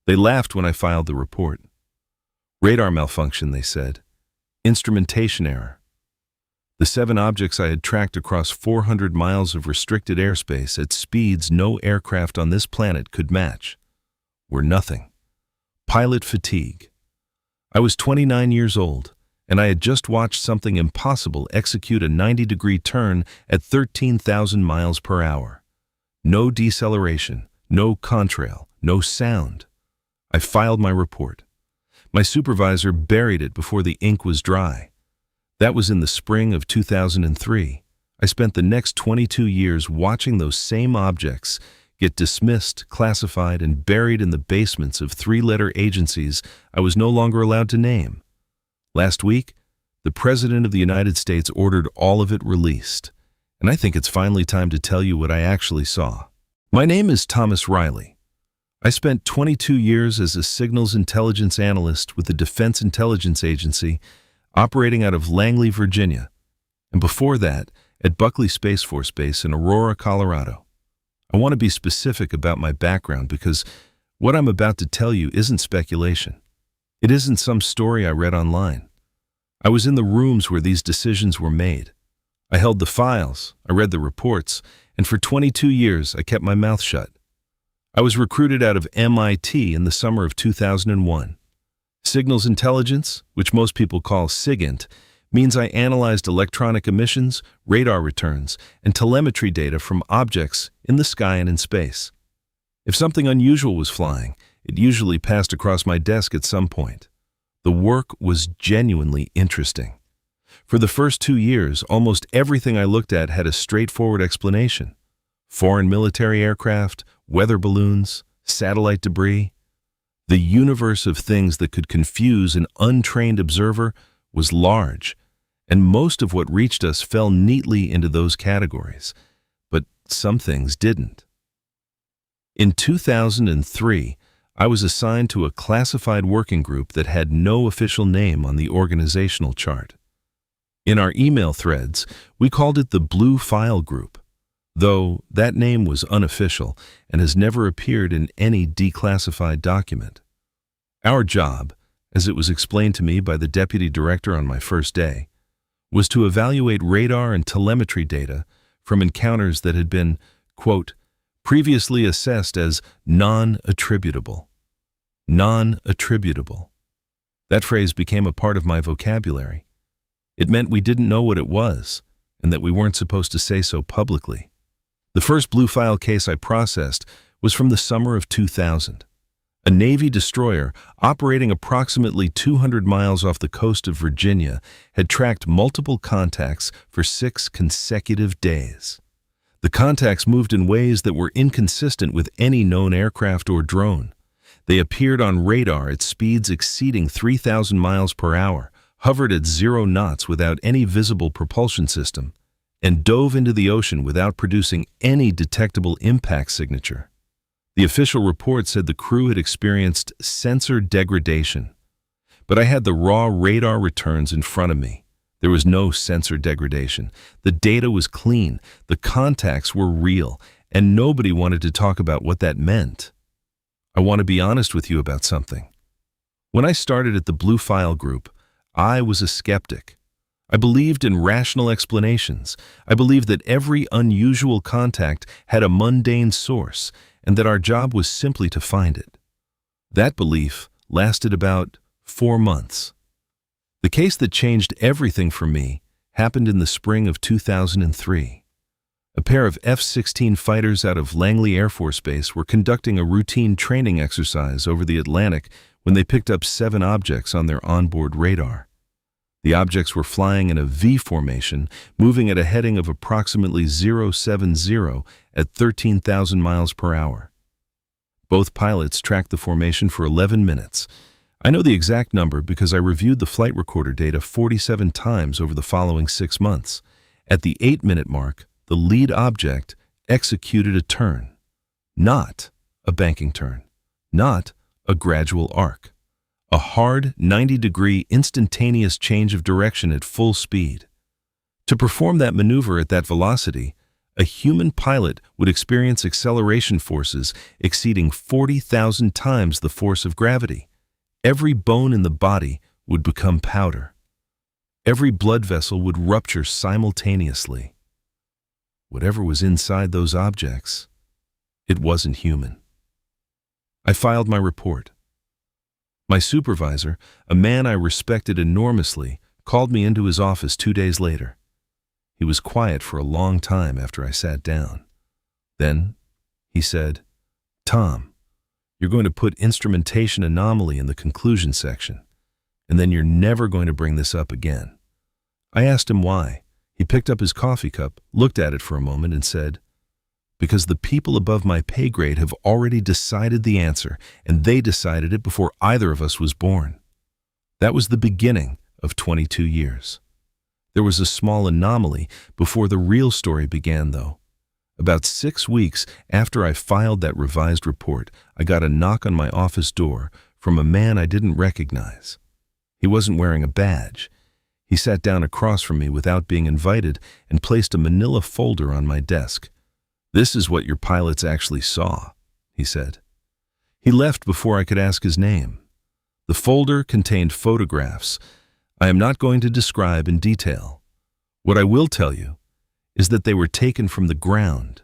They laughed when I filed the report. Radar malfunction, they said. Instrumentation error. The 7 objects I had tracked across 400 miles of restricted airspace at speeds no aircraft on this planet could match were nothing. Pilot fatigue. I was 29 years old, and I had just watched something impossible execute a 90-degree turn at 13,000 miles per hour. No deceleration, no contrail, no sound. I filed my report. My supervisor buried it before the ink was dry. That was in the spring of 2003. I spent the next 22 years watching those same objects get dismissed, classified, and buried in the basements of 3-letter agencies I was no longer allowed to name. Last week, the President of the United States ordered all of it released, and I think it's finally time to tell you what I actually saw. My name is Thomas Riley. I spent 22 years as a signals intelligence analyst with the Defense Intelligence Agency, operating out of Langley, Virginia, and before that, at Buckley Space Force Base in Aurora, Colorado. I want to be specific about my background because what I'm about to tell you isn't speculation. It isn't some story I read online. I was in the rooms where these decisions were made. I held the files, I read the reports, and for 22 years I kept my mouth shut. I was recruited out of MIT in the summer of 2001. Signals intelligence, which most people call SIGINT, means I analyzed electronic emissions, radar returns, and telemetry data from objects in the sky and in space. If something unusual was flying, it usually passed across my desk at some point. The work was genuinely interesting. For the first 2 years, almost everything I looked at had a straightforward explanation. Foreign military aircraft, weather balloons, satellite debris. The universe of things that could confuse an untrained observer was large, and most of what reached us fell neatly into those categories, but some things didn't. In 2003, I was assigned to a classified working group that had no official name on the organizational chart. In our email threads, we called it the Blue File Group, though that name was unofficial and has never appeared in any declassified document. Our job, as it was explained to me by the deputy director on my first day, was to evaluate radar and telemetry data from encounters that had been, quote, previously assessed as non-attributable. Non-attributable. That phrase became a part of my vocabulary. It meant we didn't know what it was, and that we weren't supposed to say so publicly. The first blue file case I processed was from the summer of 2000. A Navy destroyer operating approximately 200 miles off the coast of Virginia had tracked multiple contacts for 6 consecutive days. The contacts moved in ways that were inconsistent with any known aircraft or drone. They appeared on radar at speeds exceeding 3,000 miles per hour, hovered at 0 knots without any visible propulsion system, and dove into the ocean without producing any detectable impact signature. The official report said the crew had experienced sensor degradation, but I had the raw radar returns in front of me. There was no sensor degradation. The data was clean, the contacts were real, and nobody wanted to talk about what that meant. I want to be honest with you about something. When I started at the Blue File Group, I was a skeptic. I believed in rational explanations. I believed that every unusual contact had a mundane source, and that our job was simply to find it. That belief lasted about 4 months. The case that changed everything for me happened in the spring of 2003. A pair of F-16 fighters out of Langley Air Force Base were conducting a routine training exercise over the Atlantic when they picked up 7 objects on their onboard radar. The objects were flying in a V formation, moving at a heading of approximately 070 at 13,000 miles per hour. Both pilots tracked the formation for 11 minutes. I know the exact number because I reviewed the flight recorder data 47 times over the following 6 months. At the 8-minute mark, the lead object executed a turn, not a banking turn, not a gradual arc. A hard 90-degree instantaneous change of direction at full speed. To perform that maneuver at that velocity, A human pilot would experience acceleration forces exceeding 40,000 times the force of gravity. Every bone in the body would become powder. Every blood vessel would rupture simultaneously. Whatever was inside those objects, it wasn't human. I filed my report. My supervisor, a man I respected enormously, called me into his office 2 days later. He was quiet for a long time after I sat down. Then, he said, "Tom, you're going to put instrumentation anomaly in the conclusion section, and then you're never going to bring this up again." I asked him why. He picked up his coffee cup, looked at it for a moment, and said, "Because the people above my pay grade have already decided the answer, and they decided it before either of us was born." That was the beginning of 22 years. There was a small anomaly before the real story began, though. About 6 weeks after I filed that revised report, I got a knock on my office door from a man I didn't recognize. He wasn't wearing a badge. He sat down across from me without being invited and placed a manila folder on my desk. "This is what your pilots actually saw," he said. He left before I could ask his name. The folder contained photographs I am not going to describe in detail. What I will tell you is that they were taken from the ground,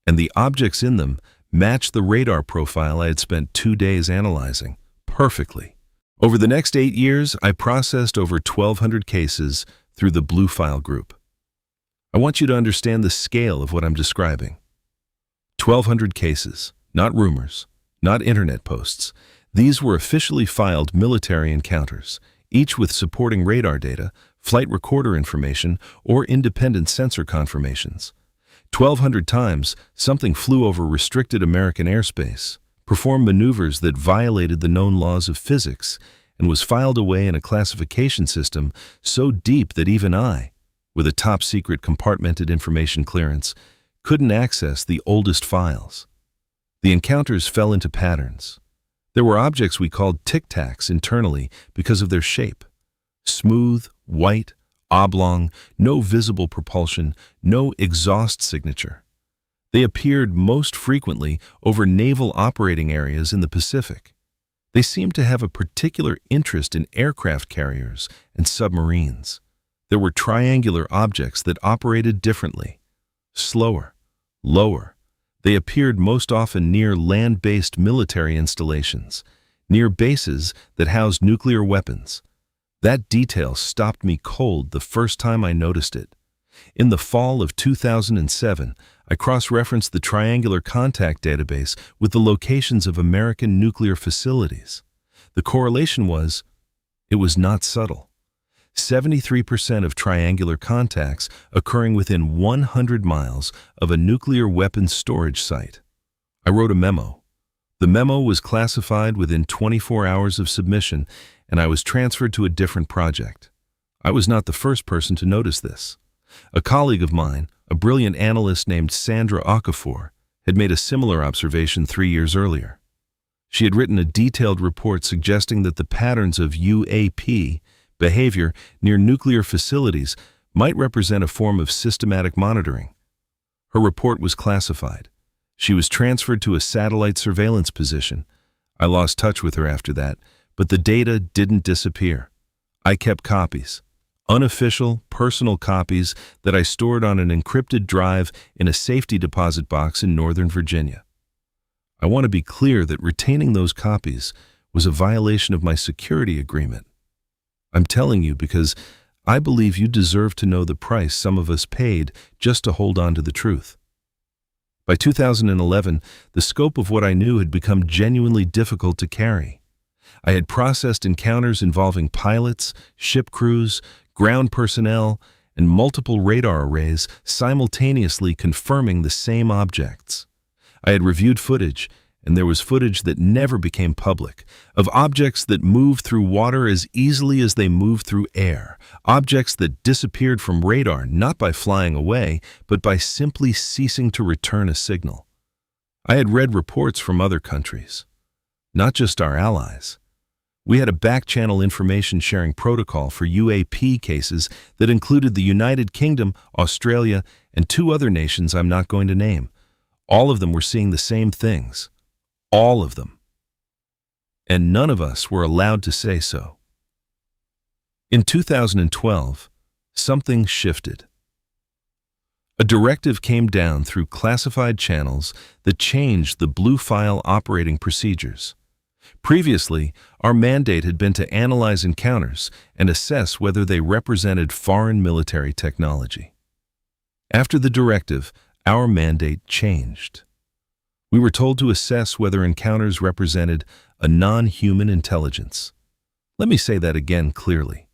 and the objects in them matched the radar profile I had spent 2 days analyzing perfectly. Over the next 8 years, I processed over 1,200 cases through the Blue File group. I want you to understand the scale of what I'm describing. 1,200 cases, not rumors, not internet posts. These were officially filed military encounters, each with supporting radar data, flight recorder information, or independent sensor confirmations. 1,200 times, something flew over restricted American airspace, performed maneuvers that violated the known laws of physics, and was filed away in a classification system so deep that even I, with a top-secret compartmented information clearance, couldn't access the oldest files. The encounters fell into patterns. There were objects we called tic-tacs internally because of their shape. Smooth, white, oblong, no visible propulsion, no exhaust signature. They appeared most frequently over naval operating areas in the Pacific. They seemed to have a particular interest in aircraft carriers and submarines. There were triangular objects that operated differently, slower, lower. They appeared most often near land-based military installations, near bases that housed nuclear weapons. That detail stopped me cold the first time I noticed it. In the fall of 2007, I cross-referenced the Triangular Contact Database with the locations of American nuclear facilities. The correlation was, it was not subtle. 73% of triangular contacts occurring within 100 miles of a nuclear weapons storage site. I wrote a memo. The memo was classified within 24 hours of submission, and I was transferred to a different project. I was not the first person to notice this. A colleague of mine, a brilliant analyst named Sandra Okafor, had made a similar observation 3 years earlier. She had written a detailed report suggesting that the patterns of UAP behavior near nuclear facilities might represent a form of systematic monitoring. Her report was classified. She was transferred to a satellite surveillance position. I lost touch with her after that, but the data didn't disappear. I kept copies, unofficial, personal copies that I stored on an encrypted drive in a safety deposit box in Northern Virginia. I want to be clear that retaining those copies was a violation of my security agreement. I'm telling you because I believe you deserve to know the price some of us paid just to hold on to the truth. By 2011, the scope of what I knew had become genuinely difficult to carry. I had processed encounters involving pilots, ship crews, ground personnel, and multiple radar arrays simultaneously confirming the same objects. I had reviewed footage, and there was footage that never became public, of objects that moved through water as easily as they moved through air, objects that disappeared from radar not by flying away, but by simply ceasing to return a signal. I had read reports from other countries, not just our allies. We had a back-channel information sharing protocol for UAP cases that included the United Kingdom, Australia, and 2 other nations I'm not going to name. All of them were seeing the same things. All of them. And none of us were allowed to say so. In 2012, something shifted. A directive came down through classified channels that changed the blue file operating procedures. Previously, our mandate had been to analyze encounters and assess whether they represented foreign military technology. After the directive, our mandate changed. We were told to assess whether encounters represented a non-human intelligence. Let me say that again clearly.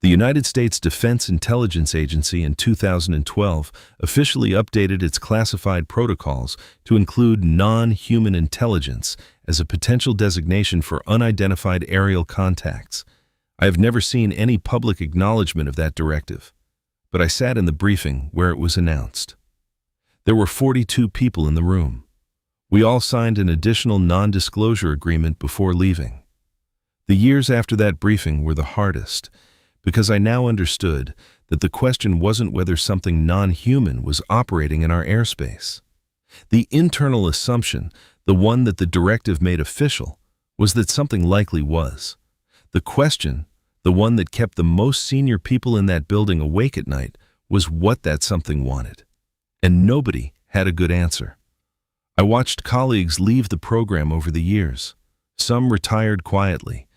The United States Defense Intelligence Agency in 2012 officially updated its classified protocols to include non-human intelligence as a potential designation for unidentified aerial contacts. I have never seen any public acknowledgement of that directive, but I sat in the briefing where it was announced. There were 42 people in the room. We all signed an additional non-disclosure agreement before leaving. The years after that briefing were the hardest, because I now understood that the question wasn't whether something non-human was operating in our airspace. The internal assumption, the one that the directive made official, was that something likely was. The question, the one that kept the most senior people in that building awake at night, was what that something wanted. And nobody had a good answer. I watched colleagues leave the program over the years. Some retired quietly.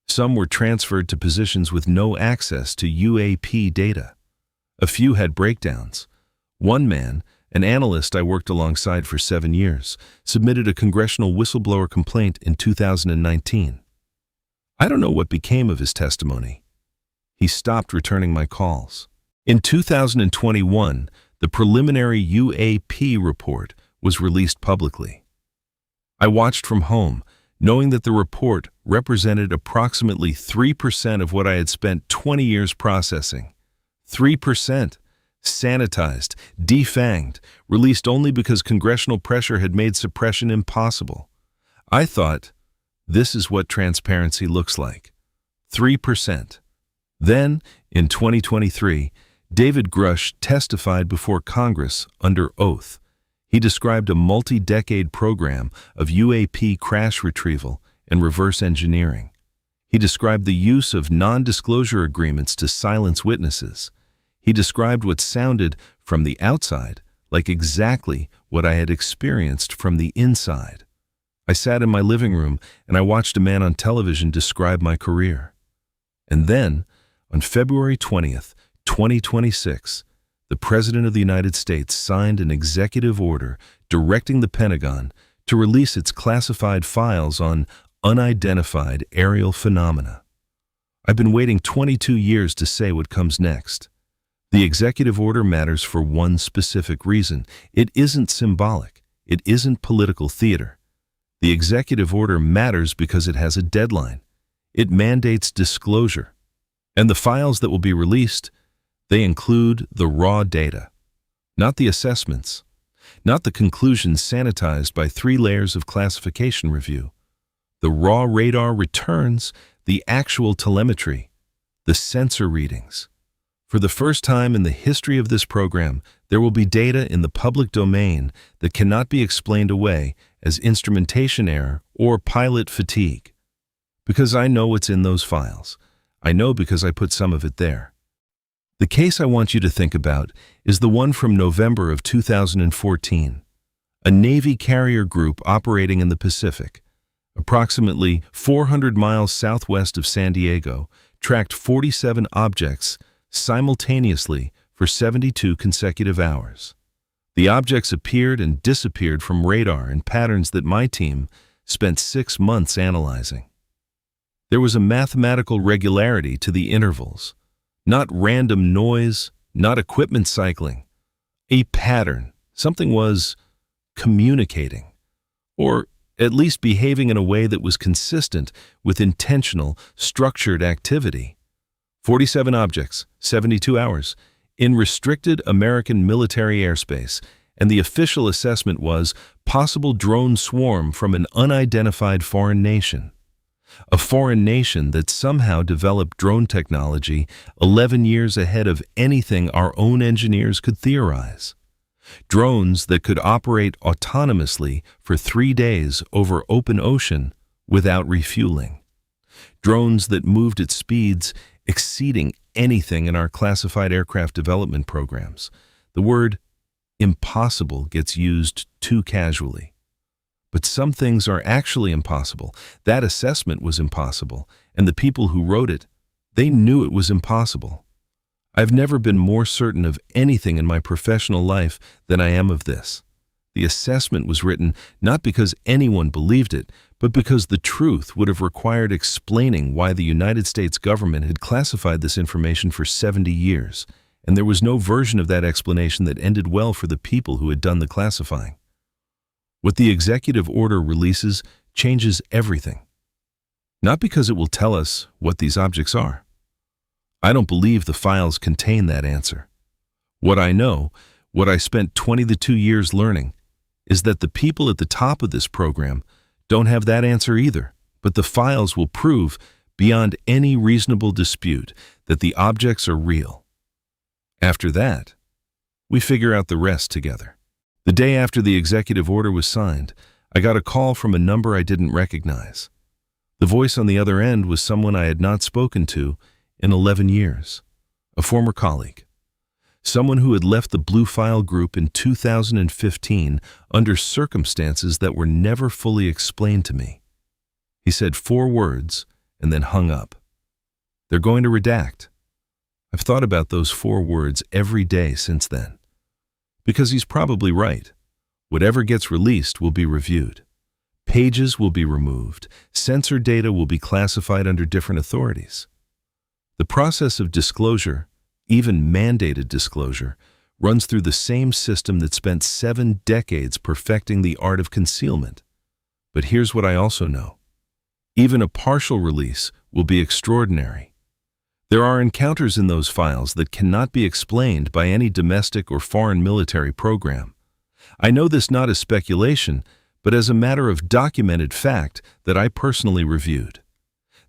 Some were transferred to positions with no access to UAP data. A few had breakdowns. One man, an analyst I worked alongside for 7 years, submitted a congressional whistleblower complaint in 2019. I don't know what became of his testimony. He stopped returning my calls. In 2021, the preliminary UAP report was released publicly. I watched from home, knowing that the report represented approximately 3% of what I had spent 20 years processing. 3%, sanitized, defanged, released only because congressional pressure had made suppression impossible. I thought, this is what transparency looks like. 3%. Then, in 2023, David Grush testified before Congress under oath. He described a multi-decade program of UAP crash retrieval and reverse engineering. He described the use of non-disclosure agreements to silence witnesses. He described what sounded, from the outside, like exactly what I had experienced from the inside. I sat in my living room and I watched a man on television describe my career. And then, on February 20th, 2026, the President of the United States signed an executive order directing the Pentagon to release its classified files on unidentified aerial phenomena. I've been waiting 22 years to say what comes next. The executive order matters for one specific reason. It isn't symbolic. It isn't political theater. The executive order matters because it has a deadline. It mandates disclosure. And the files that will be released, they include the raw data, not the assessments, not the conclusions sanitized by 3 layers of classification review. The raw radar returns, the actual telemetry, the sensor readings. For the first time in the history of this program, there will be data in the public domain that cannot be explained away as instrumentation error or pilot fatigue. Because I know what's in those files. I know because I put some of it there. The case I want you to think about is the one from November of 2014. A Navy carrier group operating in the Pacific, approximately 400 miles southwest of San Diego, tracked 47 objects simultaneously for 72 consecutive hours. The objects appeared and disappeared from radar in patterns that my team spent 6 months analyzing. There was a mathematical regularity to the intervals. Not random noise, not equipment cycling. A pattern. Something was communicating, or at least behaving in a way that was consistent with intentional, structured activity. 47 objects, 72 hours, in restricted American military airspace, and the official assessment was possible drone swarm from an unidentified foreign nation. A foreign nation that somehow developed drone technology 11 years ahead of anything our own engineers could theorize. Drones that could operate autonomously for 3 days over open ocean without refueling. Drones that moved at speeds exceeding anything in our classified aircraft development programs. The word impossible gets used too casually. But some things are actually impossible. That assessment was impossible, and the people who wrote it, they knew it was impossible. I've never been more certain of anything in my professional life than I am of this. The assessment was written not because anyone believed it, but because the truth would have required explaining why the United States government had classified this information for 70 years, and there was no version of that explanation that ended well for the people who had done the classifying. What the executive order releases changes everything. Not because it will tell us what these objects are. I don't believe the files contain that answer. What I know, what I spent 22 years learning, is that the people at the top of this program don't have that answer either, but the files will prove, beyond any reasonable dispute, that the objects are real. After that, we figure out the rest together. The day after the executive order was signed, I got a call from a number I didn't recognize. The voice on the other end was someone I had not spoken to in 11 years, a former colleague. Someone who had left the Blue File group in 2015 under circumstances that were never fully explained to me. He said 4 words and then hung up. They're going to redact. I've thought about those 4 words every day since then. Because he's probably right. Whatever gets released will be reviewed. Pages will be removed. Sensor data will be classified under different authorities. The process of disclosure, even mandated disclosure, runs through the same system that spent 7 decades perfecting the art of concealment. But here's what I also know. Even a partial release will be extraordinary. There are encounters in those files that cannot be explained by any domestic or foreign military program. I know this not as speculation, but as a matter of documented fact that I personally reviewed.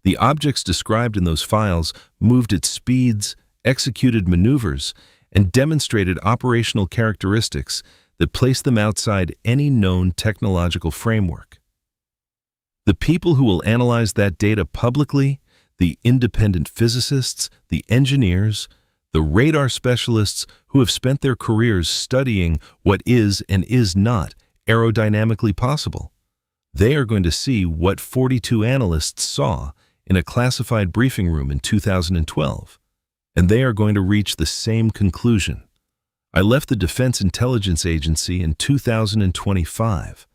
The objects described in those files moved at speeds, executed maneuvers, and demonstrated operational characteristics that placed them outside any known technological framework. The people who will analyze that data publicly, the independent physicists, the engineers, the radar specialists who have spent their careers studying what is and is not aerodynamically possible. They are going to see what 42 analysts saw in a classified briefing room in 2012, and they are going to reach the same conclusion. I left the Defense Intelligence Agency in 2025.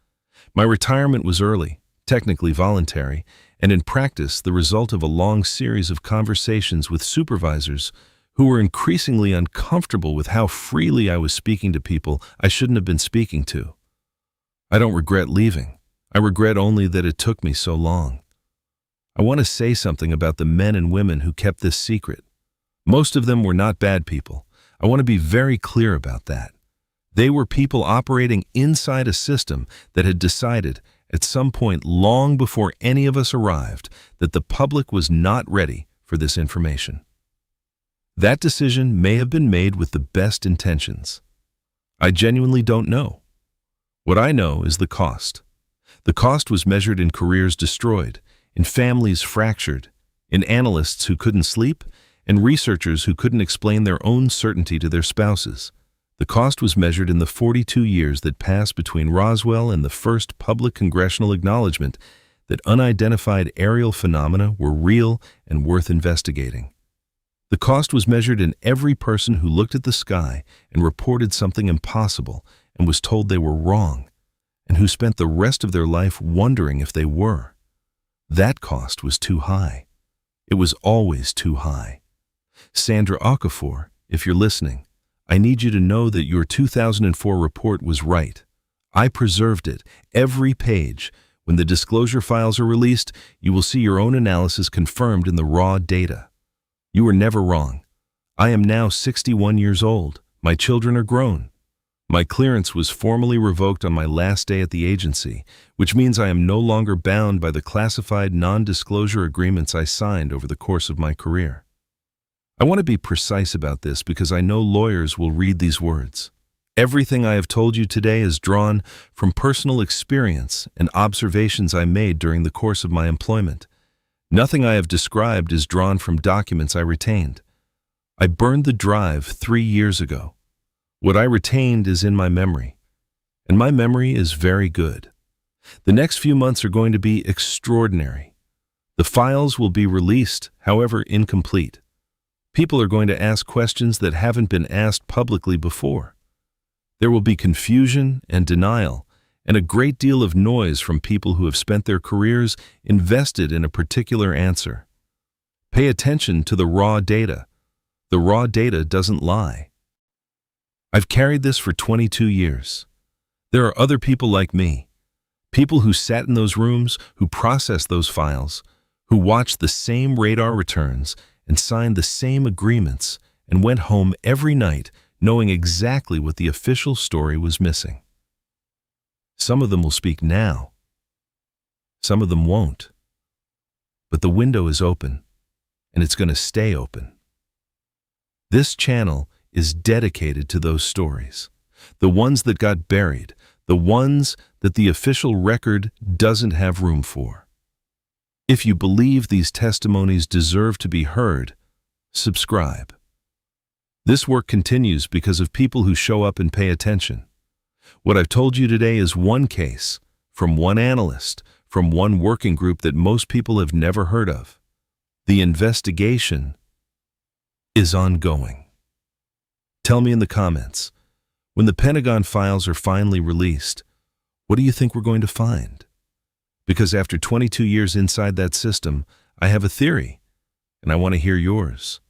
My retirement was early, technically voluntary, and in practice the result of a long series of conversations with supervisors who were increasingly uncomfortable with how freely I was speaking to people I shouldn't have been speaking to. I don't regret leaving. I regret only that it took me so long. I want to say something about the men and women who kept this secret. Most of them were not bad people. I want to be very clear about that. They were people operating inside a system that had decided, at some point long before any of us arrived, that the public was not ready for this information. That decision may have been made with the best intentions. I genuinely don't know. What I know is the cost. The cost was measured in careers destroyed, in families fractured, in analysts who couldn't sleep, and researchers who couldn't explain their own certainty to their spouses. The cost was measured in the 42 years that passed between Roswell and the first public congressional acknowledgement that unidentified aerial phenomena were real and worth investigating. The cost was measured in every person who looked at the sky and reported something impossible and was told they were wrong, and who spent the rest of their life wondering if they were. That cost was too high. It was always too high. Sandra Okafor, if you're listening, I need you to know that your 2004 report was right. I preserved it, every page. When the disclosure files are released, you will see your own analysis confirmed in the raw data. You were never wrong. I am now 61 years old. My children are grown. My clearance was formally revoked on my last day at the agency, which means I am no longer bound by the classified non-disclosure agreements I signed over the course of my career. I want to be precise about this because I know lawyers will read these words. Everything I have told you today is drawn from personal experience and observations I made during the course of my employment. Nothing I have described is drawn from documents I retained. I burned the drive 3 years ago. What I retained is in my memory, and my memory is very good. The next few months are going to be extraordinary. The files will be released, however incomplete. People are going to ask questions that haven't been asked publicly before. There will be confusion and denial, and a great deal of noise from people who have spent their careers invested in a particular answer. Pay attention to the raw data. The raw data doesn't lie. I've carried this for 22 years. There are other people like me, people who sat in those rooms, who processed those files, who watched the same radar returns and signed the same agreements and went home every night knowing exactly what the official story was missing. Some of them will speak now. Some of them won't. But the window is open, and it's going to stay open. This channel is dedicated to those stories, the ones that got buried, the ones that the official record doesn't have room for. If you believe these testimonies deserve to be heard, subscribe. This work continues because of people who show up and pay attention. What I've told you today is one case, from one analyst, from one working group that most people have never heard of. The investigation is ongoing. Tell me in the comments, when the Pentagon files are finally released, what do you think we're going to find? Because after 22 years inside that system, I have a theory, and I want to hear yours.